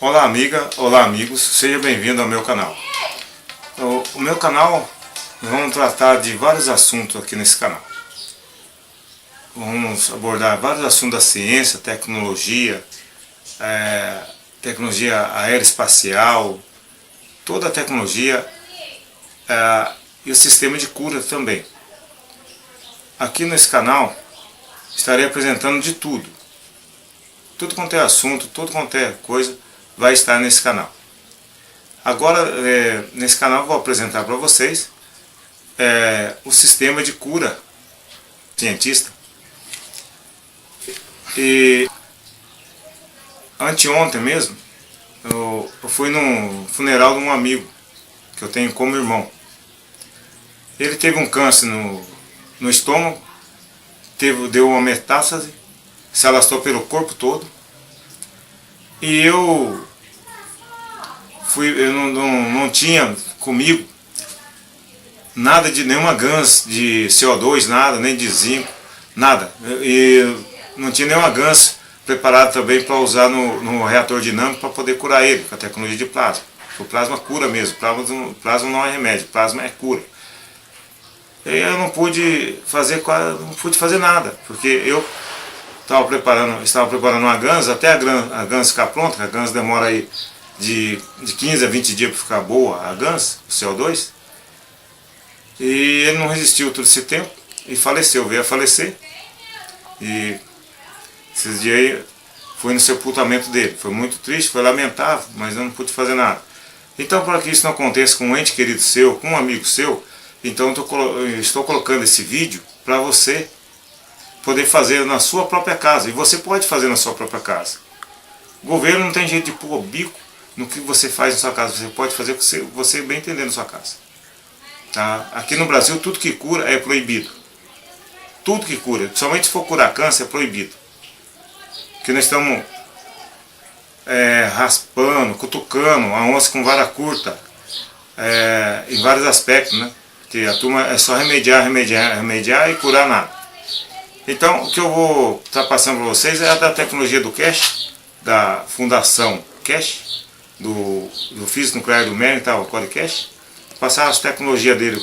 Olá amiga, olá amigos, seja bem-vindo ao meu canal. O meu canal, nós vamos tratar de vários assuntos aqui nesse canal. Vamos abordar vários assuntos da ciência, tecnologia, tecnologia aeroespacial, toda a tecnologia e o sistema de cura também. Aqui nesse canal estarei apresentando de tudo. Tudo quanto é assunto, tudo quanto é coisa vai estar nesse canal. Agora, nesse canal, vou apresentar para vocês o sistema de cura cientista. E anteontem mesmo, eu fui num funeral de um amigo que eu tenho como irmão. Ele teve um câncer no estômago, deu uma metástase, se alastrou pelo corpo todo. E eu não tinha comigo nada de nenhuma GANS de CO2, nada, nem de zinco, nada. E não tinha nenhuma GANS preparada também para usar no reator dinâmico para poder curar ele, com a tecnologia de plasma. O plasma cura mesmo, plasma não é remédio, plasma é cura. E eu não pude fazer nada, porque eu estava preparando uma GANS, até a GANS ficar pronta, a GANS demora aí de 15 a 20 dias para ficar boa, a GANS, o CO2. E ele não resistiu todo esse tempo e faleceu, veio a falecer. E esses dias aí fui no sepultamento dele. Foi muito triste, foi lamentável, mas eu não pude fazer nada. Então, para que isso não aconteça com um ente querido seu, com um amigo seu, então estou colocando esse vídeo para você poder fazer na sua própria casa. E você pode fazer na sua própria casa. O governo não tem jeito de pôr o bico no que você faz na sua casa. Você pode fazer o que você bem entender na sua casa. Tá? Aqui no Brasil, tudo que cura é proibido. Tudo que cura, somente se for curar câncer, é proibido. Porque nós estamos raspando, cutucando a onça com vara curta, em vários aspectos, né? Porque a turma é só remediar e curar nada. Então, o que eu vou estar passando para vocês é a da tecnologia do CASH, da Fundação CASH, do Físico Nuclear do MER, tá, o Código CASH. Passar as tecnologias dele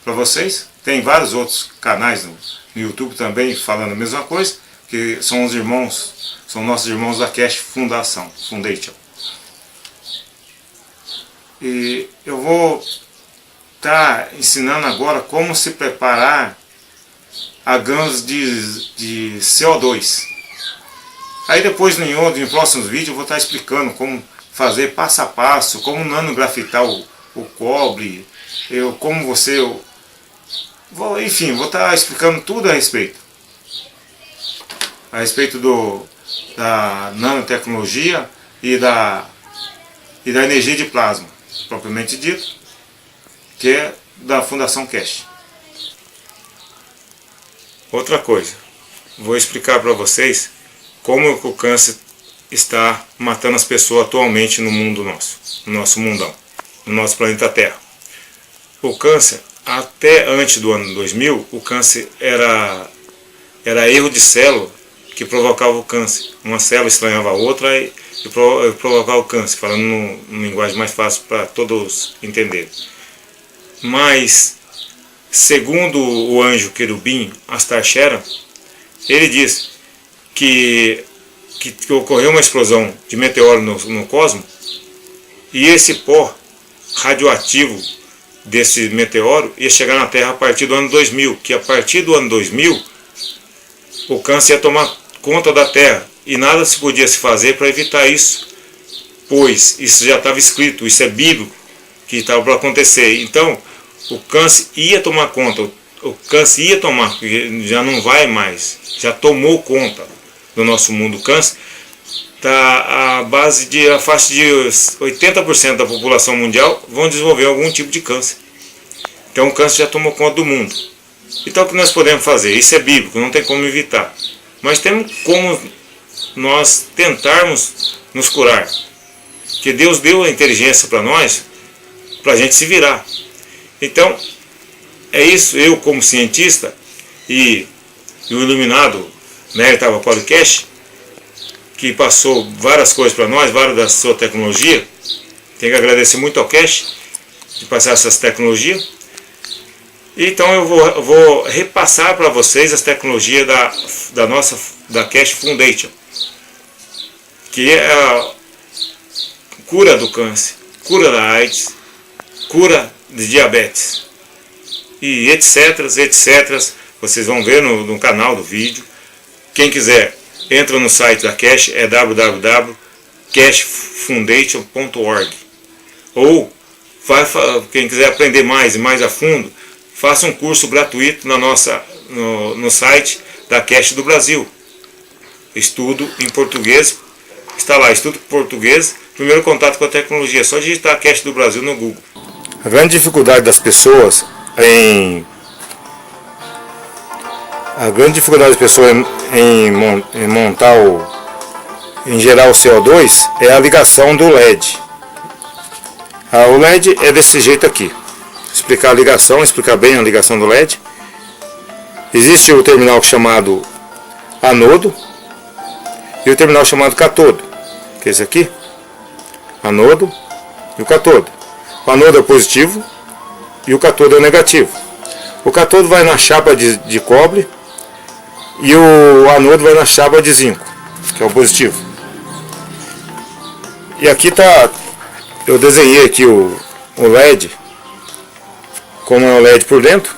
para vocês. Tem vários outros canais no YouTube também falando a mesma coisa, que são nossos irmãos da CASH Foundation. E eu vou estar ensinando agora como se preparar a GANS de CO2. Aí depois em próximos vídeos eu vou estar explicando como fazer passo a passo, como nanografitar o cobre, enfim, vou estar explicando tudo a respeito da nanotecnologia e da energia de plasma, propriamente dito, que é da Fundação CASH. Outra coisa, vou explicar para vocês como o câncer está matando as pessoas atualmente no mundo nosso, no nosso mundão, no nosso planeta Terra. O câncer, até antes do ano 2000, o câncer era erro de célula que provocava o câncer. Uma célula estranhava a outra e provocava o câncer, falando numa linguagem mais fácil para todos entenderem. Mas, segundo o anjo querubim Astarchera, ele diz que ocorreu uma explosão de meteoro no cosmos, e esse pó radioativo desse meteoro ia chegar na Terra a partir do ano 2000, que a partir do ano 2000 o câncer ia tomar conta da Terra, e nada se podia se fazer para evitar isso, pois isso já estava escrito, isso é bíblico, que estava para acontecer. Então o câncer ia tomar conta, porque já não vai mais, já tomou conta do nosso mundo. O câncer está a faixa de 80% da população mundial vão desenvolver algum tipo de câncer. Então o câncer já tomou conta do mundo. Então o que nós podemos fazer? Isso é bíblico, não tem como evitar. Mas temos como nós tentarmos nos curar. Porque Deus deu a inteligência para nós, para a gente se virar. Então, é isso, eu como cientista e o iluminado Mérita Podcast, que passou várias coisas para nós, várias da sua tecnologia. Tenho que agradecer muito ao Cash de passar essas tecnologias. Então eu vou repassar para vocês as tecnologias da Cash Foundation, que é a cura do câncer, cura da AIDS, cura de diabetes e etc, etc. Vocês vão ver no canal do vídeo. Quem quiser, entra no site da Cash, é www.cashfoundation.org. Ou quem quiser aprender mais e mais a fundo, faça um curso gratuito no site da Cash do Brasil. Estudo em português, está lá, estudo em português, primeiro contato com a tecnologia, só digitar Cash do Brasil no Google. A grande dificuldade das pessoas em montar em gerar o CO2 é a ligação do LED. O LED é desse jeito aqui. Explicar a ligação, explicar bem a ligação do LED. Existe o terminal chamado anodo e o terminal chamado catodo, que é esse aqui, anodo e o catodo. O anodo é o positivo e o catodo é o negativo. O catodo vai na chapa de cobre e o anodo vai na chapa de zinco, que é o positivo. E aqui eu desenhei aqui o LED, como é o LED por dentro,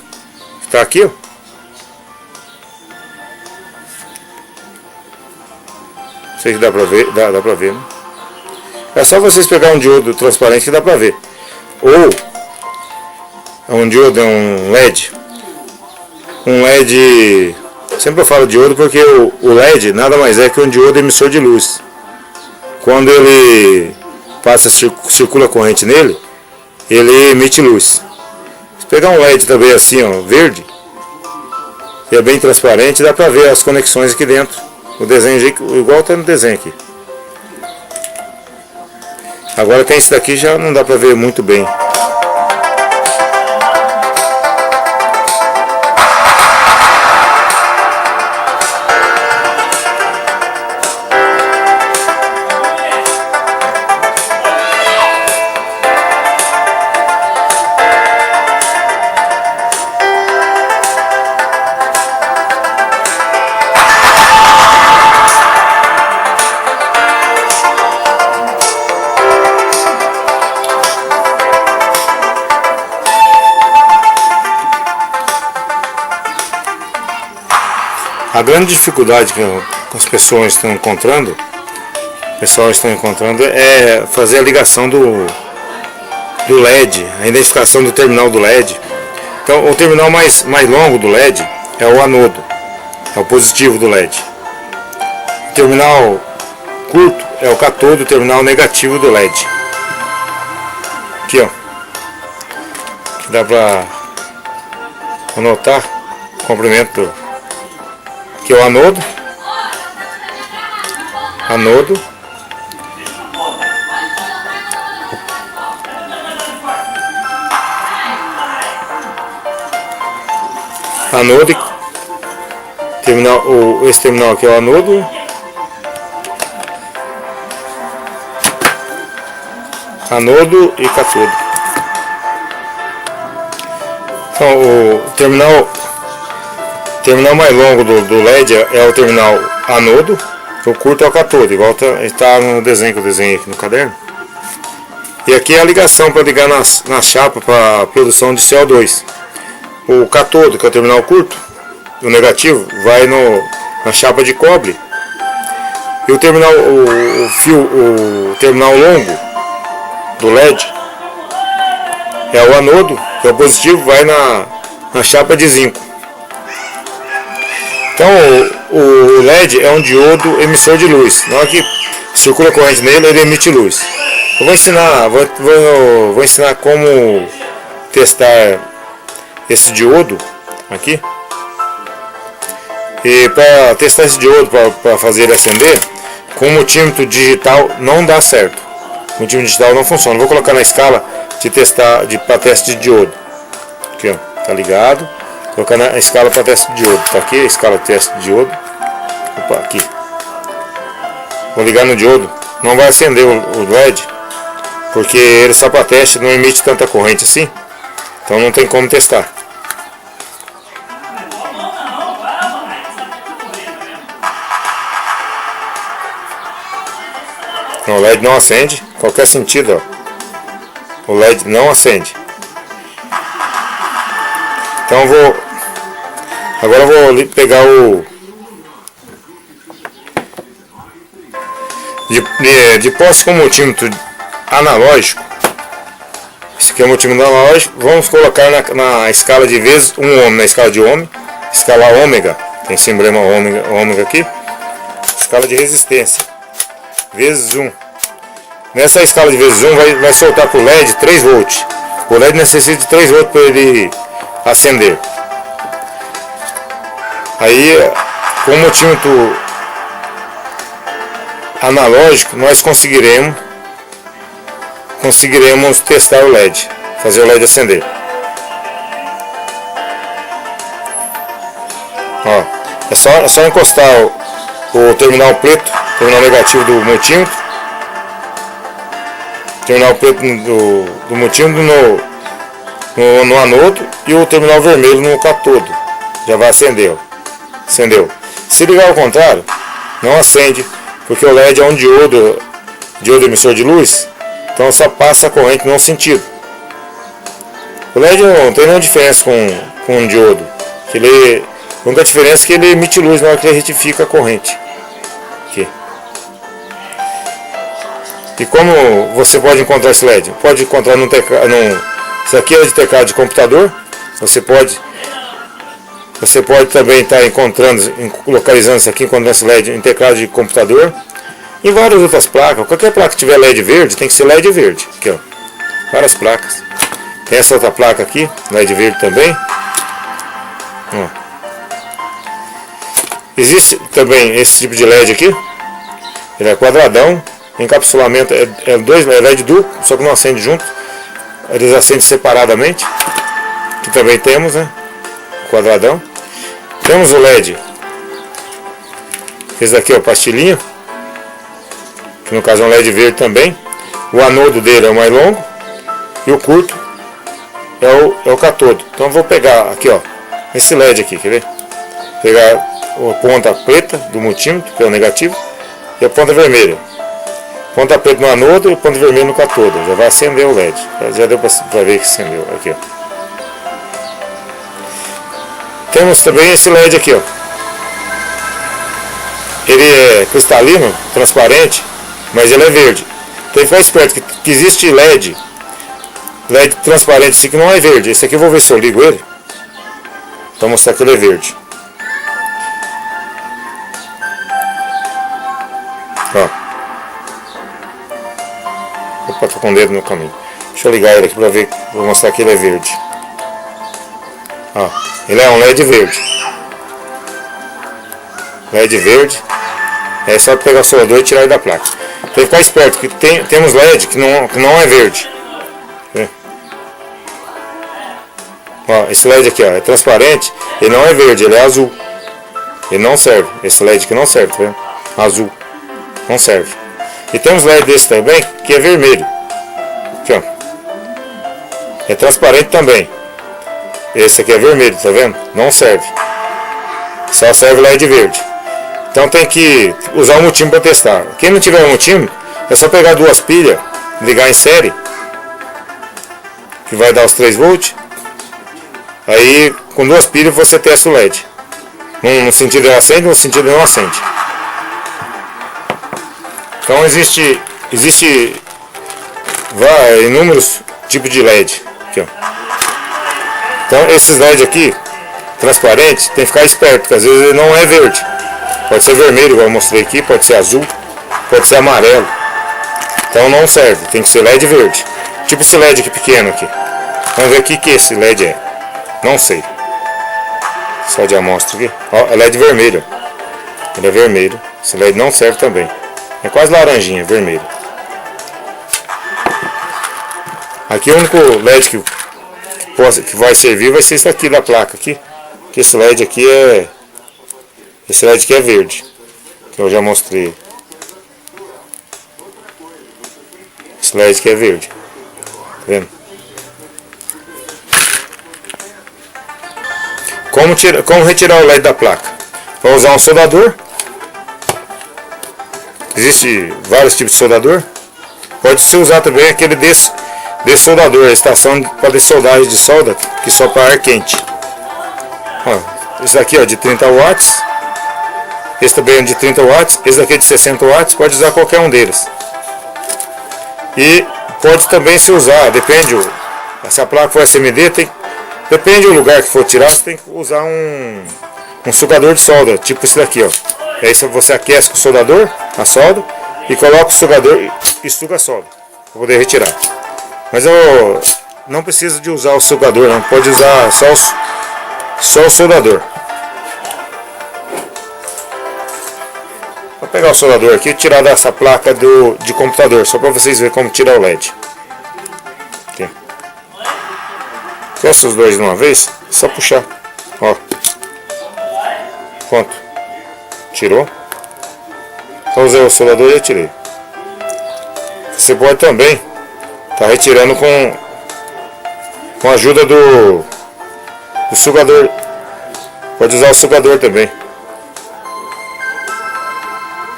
está aqui, ó. Não sei se dá pra ver, dá pra ver, né? É só vocês pegar um diodo transparente que dá pra ver. Ou um diodo, é um LED. Um LED, sempre eu falo diodo porque o LED nada mais é que um diodo emissor de luz. Quando ele circula a corrente nele, ele emite luz. Se pegar um LED também assim, ó, verde, que é bem transparente, dá pra ver as conexões aqui dentro. O desenho igual está no desenho aqui. Agora tem esse daqui, já não dá pra ver muito bem. A grande dificuldade que as pessoas estão encontrando, é fazer a ligação do LED, a identificação do terminal do LED. Então, o terminal mais longo do LED é o anodo, é o positivo do LED. O terminal curto é o catodo, o terminal negativo do LED. Aqui, ó, dá para anotar o comprimento. Aqui é o anodo, anodo, esse terminal aqui é o anodo, anodo e catodo. Então o terminal mais longo do LED é o terminal anodo, o curto é o catodo, igual está no desenho que eu desenhei aqui no caderno. E aqui é a ligação para ligar na chapa para produção de CO2. O catodo, que é o terminal curto, o negativo, vai na chapa de cobre. E o terminal longo do LED é o anodo, que é o positivo, vai na chapa de zinco. Então o LED é um diodo emissor de luz. Na hora que circula a corrente nele, ele emite luz. Eu vou ensinar como testar esse diodo aqui. E para testar esse diodo, para fazer ele acender, com o multímetro digital não dá certo. O multímetro digital não funciona. Vou colocar na escala para teste de diodo. Aqui, ó, tá ligado. Colocar na escala para teste de diodo. Tá aqui a escala de teste de diodo. Opa, aqui. Vou ligar no diodo. Não vai acender o LED, porque ele só para teste, não emite tanta corrente assim. Então não tem como testar. O LED não acende, qualquer sentido, ó. O LED não acende. Então agora eu vou pegar o de posse com multímetro analógico. Esse aqui é o multímetro analógico. Vamos colocar na escala de vezes 1 ohm, na escala de ohm, escala ômega, tem esse emblema ômega aqui, escala de resistência, vezes 1. Nessa escala de vezes 1 vai soltar para o LED 3 volts. O LED necessita de 3 volts para ele acender. Aí, com o multímetro analógico, nós conseguiremos testar o LED, fazer o LED acender. Ó, é só encostar o terminal preto, terminal negativo do multímetro, terminal preto do multímetro no anodo e o terminal vermelho no catodo. Já vai acender, ó. Acendeu. Se ligar ao contrário, não acende, porque o LED é um diodo emissor de luz, então só passa a corrente num sentido. O LED não tem nenhuma diferença com um diodo. A única diferença é que ele emite luz na hora que ele retifica a corrente. Aqui. E como você pode encontrar esse LED? Pode encontrar num teclado. Isso aqui é de teclado de computador. Você pode também estar localizando isso aqui, encontrando esse LED em teclado de computador. Em várias outras placas, qualquer placa que tiver LED verde, tem que ser LED verde. Aqui, ó. Várias placas. Tem essa outra placa aqui, LED verde também. Ó. Existe também esse tipo de LED aqui. Ele é quadradão. Encapsulamento é LED duplo, só que não acende junto. Eles acendem separadamente. Aqui também temos, né? Quadradão. Temos o LED. Esse daqui é o pastilhinho, que no caso é um LED verde também. O anodo dele é o mais longo e o curto é o catodo. Então eu vou pegar aqui, ó, esse LED aqui, quer ver? Pegar a ponta preta do multímetro, que é o negativo, e a ponta vermelha. Ponta preta no anodo e ponta vermelha no catodo. Já vai acender o LED. Já deu para ver que acendeu aqui, ó. Temos também esse LED aqui, ó. Ele é cristalino, transparente, mas ele é verde. Tem que ficar esperto que existe LED transparente assim que não é verde. Esse aqui eu vou ver se eu ligo ele para mostrar que ele é verde. Ó. Opa, tô com o dedo no caminho. Deixa eu ligar ele aqui para ver, vou mostrar que ele é verde. Ó, ele é um LED verde. LED verde. É só pegar o soldador e tirar ele da placa. Tem que ficar esperto que temos LED que não é verde. Ó, esse LED aqui, ó, é transparente. Ele não é verde, ele é azul. Ele não serve. Esse LED aqui não serve, tá vendo? Azul. Não serve. E temos LED desse também que é vermelho. Aqui, ó. É transparente também. Esse aqui é vermelho, tá vendo? Não serve. Só serve LED verde. Então tem que usar o multímetro para testar. Quem não tiver um multímetro, é só pegar duas pilhas, ligar em série, que vai dar os 3 volts. Aí com duas pilhas você testa o LED. No sentido ele acende, no sentido ele não acende. Então existe inúmeros tipos de LED. Aqui, ó. Então esses LED aqui, transparentes, tem que ficar esperto, porque às vezes ele não é verde. Pode ser vermelho, igual eu mostrei aqui, pode ser azul, pode ser amarelo. Então não serve, tem que ser LED verde. Tipo esse LED aqui pequeno aqui. Vamos ver o que esse LED é. Não sei. Só de amostra aqui. Ó, é LED vermelho. Ele é vermelho. Esse LED não serve também. É quase laranjinha, vermelho. Aqui o único LED que vai servir vai ser esse aqui da placa aqui. Que esse LED aqui é... Esse LED aqui é verde. Que eu já mostrei. Esse LED que é verde. Tá vendo? Como retirar o LED da placa? Vou usar um soldador. Existe vários tipos de soldador. Pode se usar também aquele desse soldador, a estação para soldagem de solda, que só para ar quente. Ó, esse daqui, ó, de 30 watts. Esse também é de 30 watts. Esse daqui é de 60 watts. Pode usar qualquer um deles. E pode também se usar, depende, se a placa for SMD, depende do lugar que for tirar, você tem que usar um sugador de solda, tipo esse daqui, ó. Aí você aquece com o soldador, a solda, e coloca o sugador e suga a solda, para poder retirar. Mas eu não preciso de usar o sugador, não, pode usar só o soldador. Vou pegar o soldador aqui e tirar dessa placa de computador, só para vocês verem como tirar o LED. Aqui. Fecha os dois de uma vez, só puxar. Ó. Pronto. Tirou. Então usei o soldador e retirei. Você pode também estar retirando com a ajuda do sugador. Pode usar o sugador também.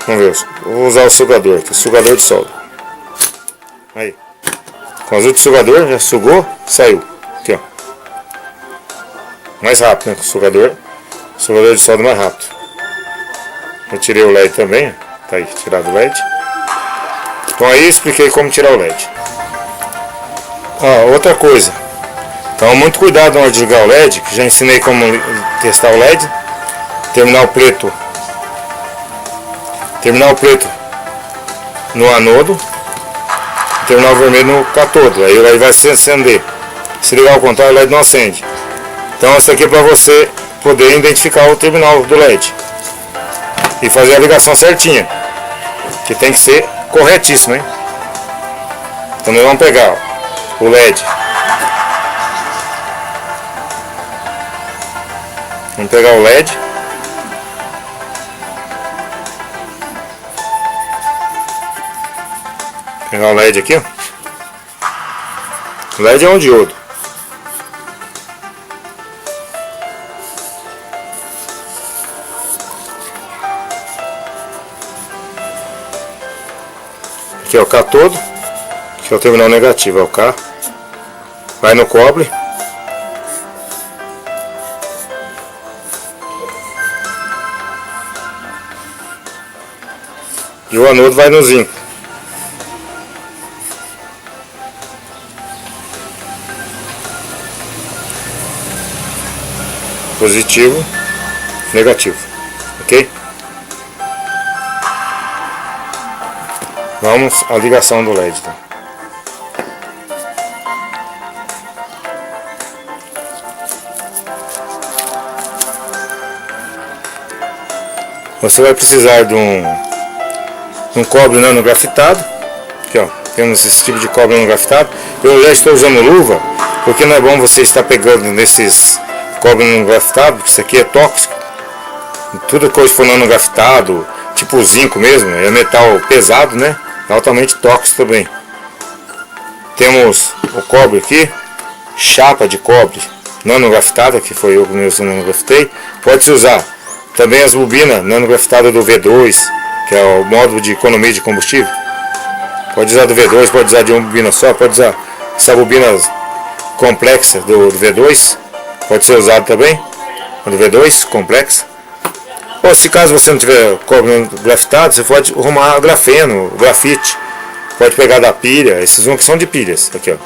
Vamos ver, vou usar o sugador, que é o sugador de solda. Aí, com a ajuda do sugador, já sugou, saiu. Aqui, ó. Mais rápido, né? Com o sugador de solda mais rápido. Eu tirei o LED também, tá aí, tirado o LED. Então aí expliquei como tirar o LED. Ó, outra coisa. Então muito cuidado na hora de ligar o LED, que já ensinei como testar o LED. Terminal preto no anodo, terminal vermelho no cátodo. Aí o LED vai se acender. Se ligar ao contrário, o LED não acende. Então isso aqui é para você poder identificar o terminal do LED e fazer a ligação certinha, que tem que ser corretíssimo, hein? Então nós vamos pegar o LED. Vamos pegar o LED. Pegar o LED aqui, ó. O LED é um diodo. Aqui é o cátodo, que é o terminal negativo, é o K. Vai no cobre. E o anodo vai no zinco. Positivo, negativo, ok? Vamos à ligação do LED. Tá? Você vai precisar de um cobre nanografitado. Aqui, ó, temos esse tipo de cobre nanografitado. Eu já estou usando luva, porque não é bom você estar pegando nesses cobre nanografitado, porque isso aqui é tóxico. Tudo coisa que for nanografitado, tipo zinco mesmo, é metal pesado, né? Altamente tóxico também. Temos o cobre aqui, chapa de cobre nanografitada, que foi eu mesmo nanografitei. Pode-se usar também as bobinas nanografitadas do V2, que é o módulo de economia de combustível. Pode usar do V2, pode usar de uma bobina só, pode usar essa bobina complexa do V2, pode ser usado também, do V2 complexa. Ou se caso você não tiver cobre grafitado, você pode arrumar grafeno, grafite. Pode pegar da pilha, esses aqui são de pilhas. Aqui, ó.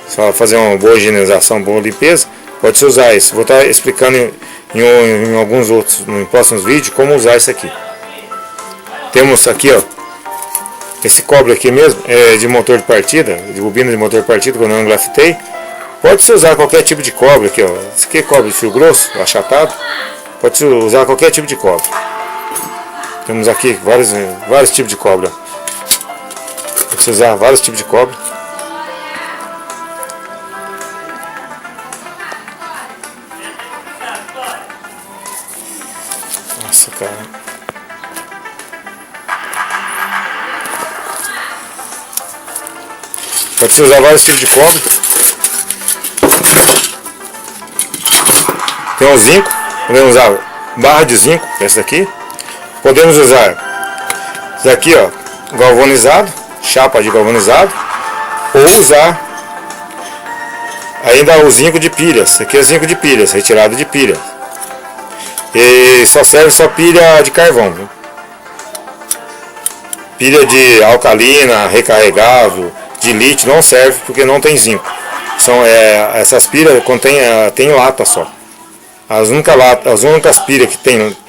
Só fazer uma boa higienização, boa limpeza. Pode se usar isso. Vou estar explicando em alguns outros, em próximos vídeos, como usar isso aqui. Temos aqui, ó. Esse cobre aqui mesmo é de motor de partida, de bobina de motor de partida que eu não grafitei. Pode se usar qualquer tipo de cobre aqui, ó. Esse aqui é cobre de fio grosso, achatado. Pode usar qualquer tipo de cobre. Temos aqui vários tipos de cobre. Pode usar vários tipos de cobre. Nossa, cara. Pode-se usar vários tipos de cobre. Tem o zinco, podemos usar barra de zinco, essa aqui. Podemos usar isso aqui, ó, galvanizado, chapa de galvanizado, ou usar ainda o zinco de pilhas. Esse aqui é zinco de pilhas, retirado de pilha. E só serve só pilha de carvão, viu? Pilha de alcalina, recarregável, de lítio não serve porque não tem zinco. Essas pilhas tem lata só. As únicas pilhas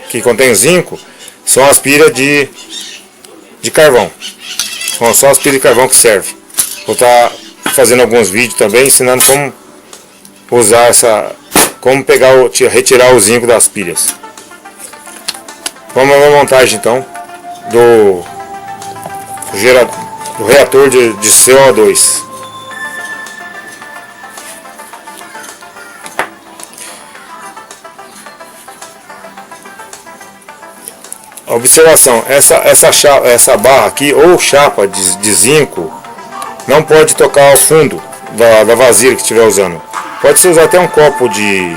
que contém zinco são as pilhas de carvão. São só as pilhas de carvão que servem. Vou estar fazendo alguns vídeos também ensinando como usar como retirar o zinco das pilhas. Vamos à montagem então do reator de CO2. Observação, essa barra aqui ou chapa de zinco não pode tocar ao fundo da vasilha que estiver usando. Pode-se usar até um copo de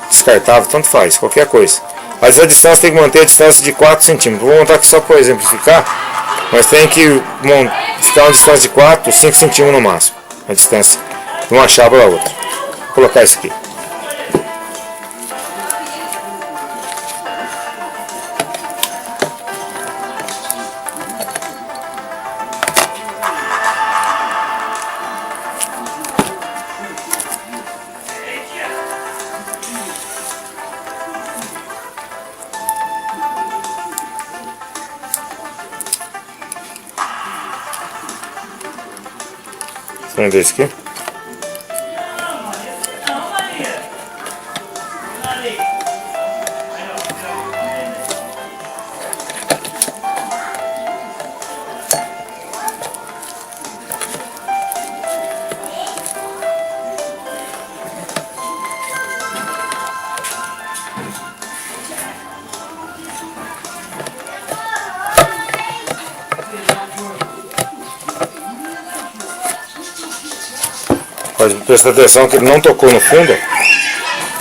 descartável, tanto faz, qualquer coisa. Mas a distância tem que manter a distância de 4 centímetros. Vou montar aqui só para exemplificar, mas tem que ficar uma distância de 4, 5 centímetros no máximo. A distância de uma chapa da outra. Vou colocar isso aqui. Vamos ver isso aqui. Pode prestar atenção que ele não tocou no fundo.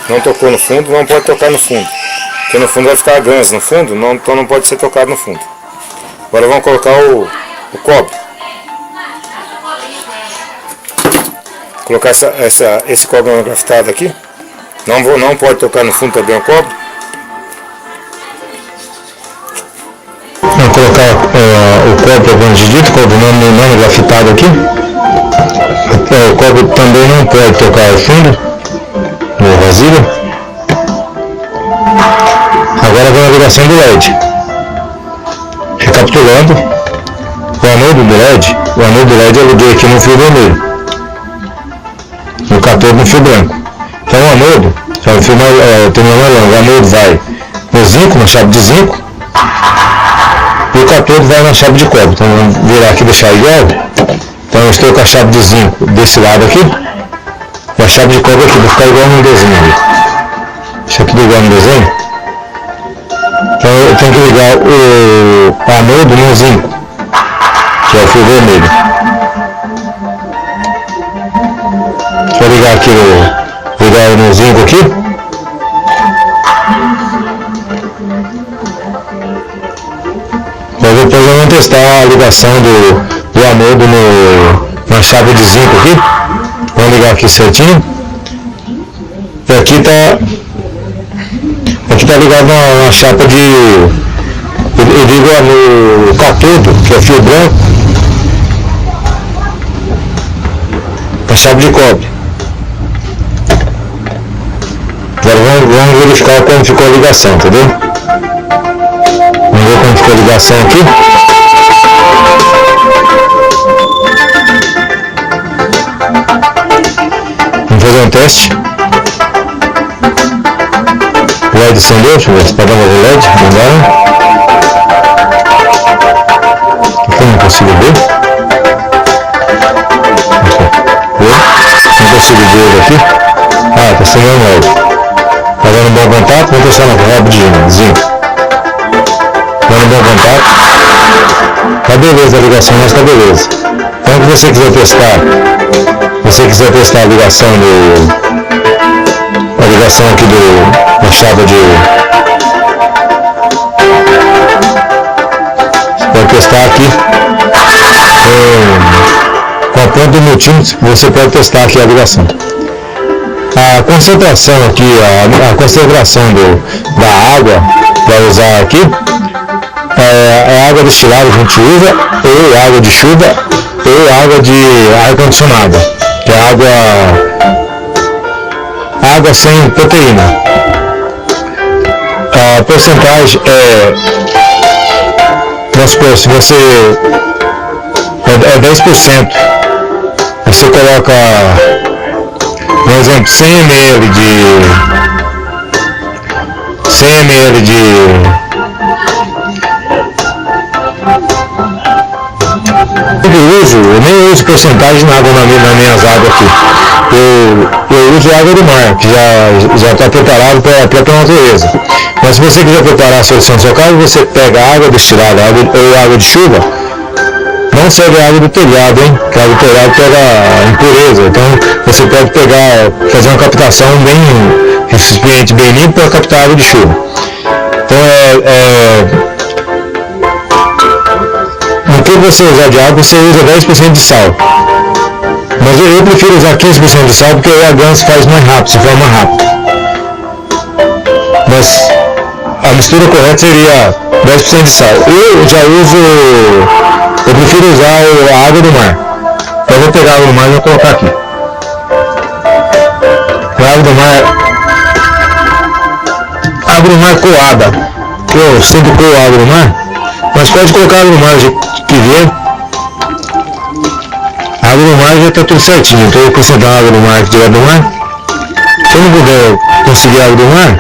Não tocou no fundo, não pode tocar no fundo. Porque no fundo vai ficar ganso no fundo, então não pode ser tocado no fundo. Agora vamos colocar o cobre. Colocar esse cobre grafitado aqui. Não pode tocar no fundo também o cobre. Vamos colocar o cobre bandidito, cobre não grafitado aqui. O cobre também não pode tocar ao fundo no vasilha. Agora vem a ligação do LED. Recapitulando, o anodo do LED eu liguei aqui no fio vermelho, no cator no fio branco. Então o anodo, o anodo vai no zinco, na chave de zinco, e o cator vai na chave de cobre. Então vamos virar aqui e deixar igual. Então eu estou com a chave de zinco desse lado aqui e a chave de cobre aqui, vai ficar igual no desenho ali. Isso aqui igual no desenho. Então eu tenho que ligar o anodo no zinco, que é o fio vermelho. Vou ligar aqui no zinco aqui. Depois vamos testar a ligação do anodo na chave de zinco aqui. Vamos ligar aqui certinho. E aqui tá ligado na chapa de... Eu ligo no catodo, que é fio branco, na chave de cobre. Agora vamos verificar como ficou a ligação, entendeu? Vamos ver como ficou a ligação aqui. Vamos fazer um teste. O LED acendeu, deixa eu ver se apagava o LED. Aqui eu não consigo ver. Não consigo ver ele aqui. Ah, tá acendendo o LED. Tá dando um bom contato, vamos testar na cabo de zinco. Dando um bom contato. Tá beleza a ligação, mas tá beleza. Então, se você quiser testar a ligação aqui da chave de... Você pode testar aqui com a ponta do multímetro, você pode testar aqui a ligação. A concentração aqui, a concentração da água para usar aqui é água destilada que a gente usa, ou água de chuva, ou água de ar-condicionado, que é água sem proteína. A porcentagem vamos supor, se você é 10%, você coloca, por exemplo, 100 ml eu nem uso porcentagem na água nas minhas águas aqui. Eu uso água do mar, que já está preparado para a própria natureza. Mas se você quiser preparar a solução do seu caso, você pega água destilada ou água de chuva. Não serve a água do telhado, hein? Porque a água do telhado pega impureza. Então você pode fazer uma captação recipiente bem limpo para captar água de chuva. Então no que você usar de água, você usa 10% de sal. Mas eu prefiro usar 15% de sal porque aí a ganso se faz mais rápido, se forma mais rápido. Mas a mistura correta seria 10% de sal. Eu prefiro usar a água do mar. Então eu vou pegar a água do mar e vou colocar aqui. A água do mar coada. Eu sempre coo a água do mar, mas pode colocar a água do mar que vier. A água do mar já está tudo certinho, então eu vou acrescentar a água do mar direto do mar. Se eu não puder conseguir a água do mar,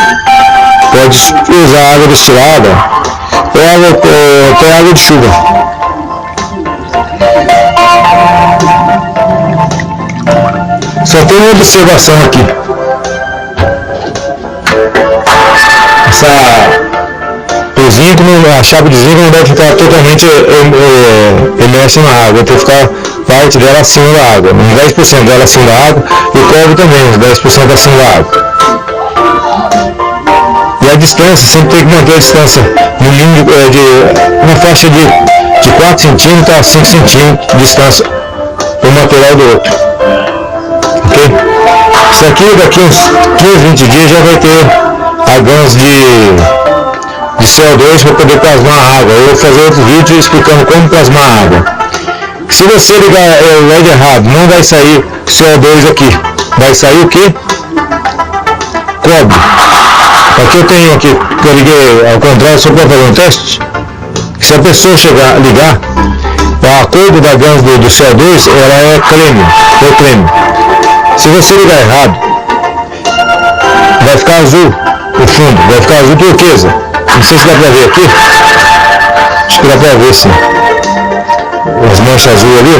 pode usar água destilada ou até água de chuva. Só tem uma observação aqui. O zinco, a chave de zinco não deve ficar totalmente imersa na água, tem que ficar parte dela acima da água, uns 10% dela acima da água, e o cobre também, uns 10% acima da água. E a distância, sempre tem que manter a distância no mínimo uma faixa de 4 centímetros a 5 centímetros de distância um material do outro. Ok? Isso aqui daqui uns 15, 20 dias já vai ter a ganso de CO2 para poder plasmar a água. Eu vou fazer outro vídeo explicando como plasmar a água. Se você ligar o LED errado, não vai sair CO2 aqui. Vai sair o que? Cobre. Aqui eu tenho aqui, que eu liguei ao contrário só para fazer um teste. Se a pessoa ligar, a cor da ganso do CO2 ela é creme. Se você ligar errado, vai ficar azul o fundo, vai ficar azul turquesa. Não sei se dá pra ver aqui. Acho que dá pra ver sim. As manchas azul ali.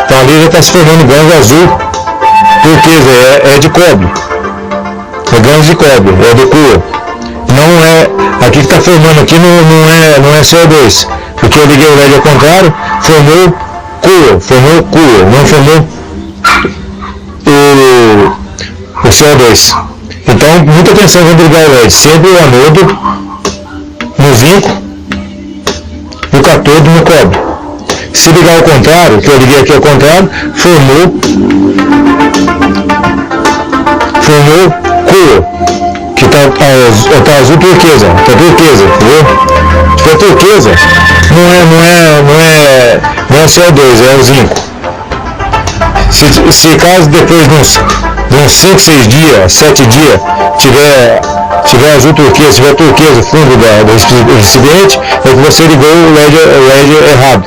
Então ali já está se formando ganso azul turquesa. É de cobre. É ganso de cobre. É de cor. Não é. Aqui que está formando aqui não é CO2. Porque eu liguei o LED ao contrário. Formou cor. Não formou o CO2. Então muita atenção quando ligar o LED. Sempre o anodo no zinco, o cátodo no cobre. Se ligar ao contrário, que eu liguei aqui ao contrário, formou cor, que tá azul turquesa, tá turquesa, entendeu? Se for turquesa, não é CO2, é o zinco. Se caso depois de uns 5, 6 dias, 7 dias, tiver azul turquesa, tiver turquesa fundo do recipiente, é que você ligou o LED errado.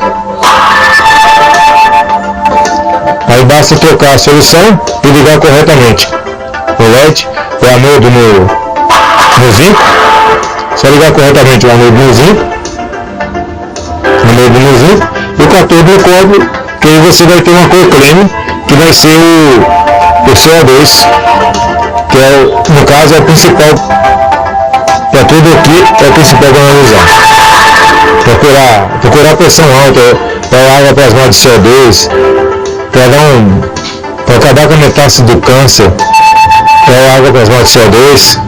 Aí basta trocar a solução e ligar corretamente o LED, o anodo no zinco, só ligar corretamente o anodo no zinco, e o cátodo no cobre, que aí você vai ter uma cor creme, que vai ser o CO2, que no caso é o principal. Para tudo aqui é o principal para analisar. Procurar pressão alta é água plasmática de CO2, para acabar com a metástase do câncer, é água plasmática de CO2.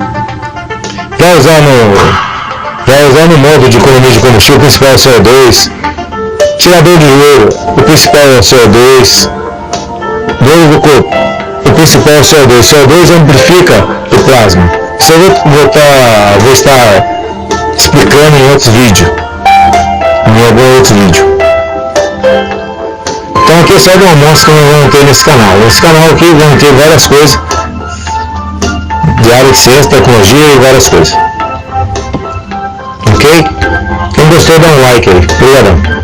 Para usar no modo de economia de combustível, o principal é o CO2. Tirador de ouro, o principal é o CO2. Dor do corpo, o principal é o CO2. O CO2 amplifica o plasma. Isso eu vou estar explicando em outros vídeos. Em algum outro vídeo. Então aqui é só de almoço que nós vamos ter nesse canal. Nesse canal aqui vamos ter várias coisas de área de ciência, tecnologia e várias coisas. Ok? Quem gostou dá um like aí. Obrigadão.